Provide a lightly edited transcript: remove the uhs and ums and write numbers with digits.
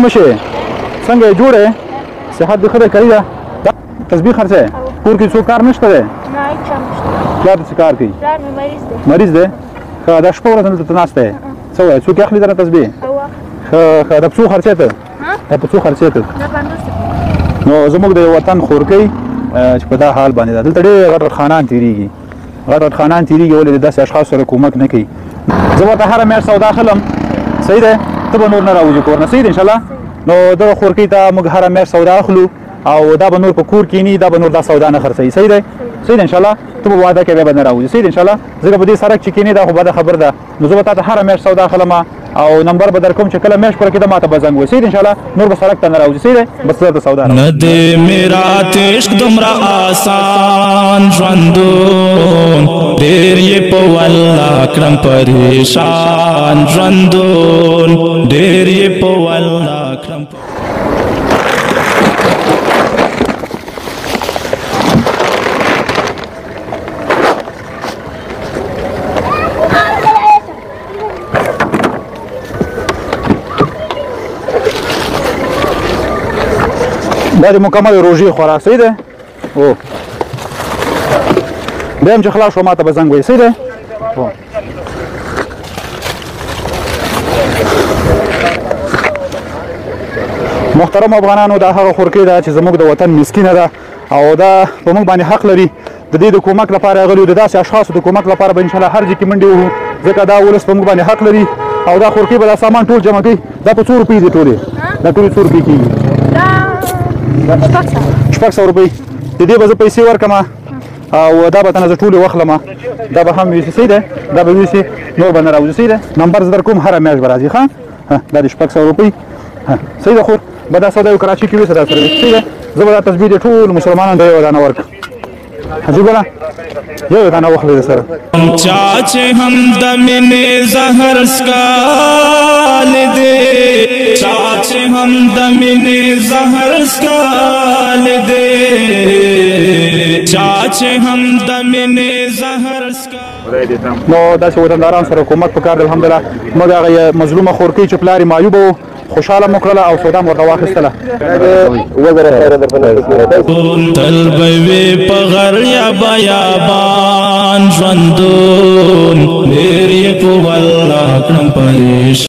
مشه څنګه یې جوړه صحت دې ښه دی کړی ده تسبیح خرڅه کور کې څوک کار نشته دی نه هیچا نشته پلار دې څه کار کوي پلار مې مریض دی مریض دی ښه دا شپه ورځ دلته ناست دی څه وایي څوک اخلي درنه تسبیح ښه دا په څو خرڅې ته دا په څو خرڅې ته نو زموږ د وطن خورکۍ چې په دا حال باندې ده دلته ډېر غټ خانان تېرېږي غټ خانان تېرېږي ولې د داسې اشخاصو سره کومک نه کوي زه ورته هره میاشت سودا اخلم صحیح دی ته به نور نه راوځي کور نه صحیح دی انشاءالله نو دغه خورکۍ ته موږ هره میاشت سودا اخلو او دا به نور په کور کینی دا به نور دا سودا نه خرڅوي صحیح دی صحیح دی انشاءالله ته به واده کوې بیا به نه راوځي صحیح دی انشاءالله ځکه په دې سړک چې کینې دا خو بده خبر ده نو زه به تا ته هره میاشت سودا اخلم او نمبر به در کوم چې کله میاشت پوره کېده ما ته به زنګ ووایي صحیح دی انشاءالله نور به سړک ته نه راوځي صحیح دی بس زه درته سودا نه دی میرات عشق دومره آسان ژوندون ډېر یې په والله کړم پریشان ژوندون ډېر یې په والله کړم دا د مکمل روژې خوراک صحیح دی او بیا هم چې خلاص شو ما ته به زنګ وایي صحیح دی محترم افغانانو دا هغه خورکۍ ده چې زموږ د وطن مسکینه ده او دا په موږ باندې حق لري د دې د کومک لپاره راغلي د داسې اشخاصو د کومک لپاره به انشاءالله هر ځای کې منډې وهو ځکه دا ولس په موږ باندې حق لري او دا خورکۍ به دا سامان ټول جمع کوي دا په څو روپۍ دي ټولې دا ټولې څو روپۍ کېږي شپږ سوه روپۍ د دې به زه پیسې ورکړم او دا به تنه زه ټولې واخلم دا به هم ویسي صحیح دی دا به ویسي نور به نه راوځي صحیح دی نمبر زه در کوم هره میاشت به راځي ښه دا د شپږ سوه روپۍ صحیح ده خور به دا سودا یو کراچۍ کې ویسه دا سره صحیح دی زه به دا تسبیح د ټولو مسلمانانو ته یوه دانه ورکړم حاجي ګله یو دانه واخلئ سره چا چې هم د مینې زهر څکال دی چا چې هم د مینې زهر څکال دی چا چې هم د مینې زهر څکال نو داسې وطندارانو سره کومک پکار دی الحمدلله موږ هغه مظلومه خورکۍ چې پلار یې معیوبه و خوشحاله مو کړله او سودا مو ورته واخیستله تل به وي په غر یا بیابان ژوندون ډېر یې په والله کړم پریشان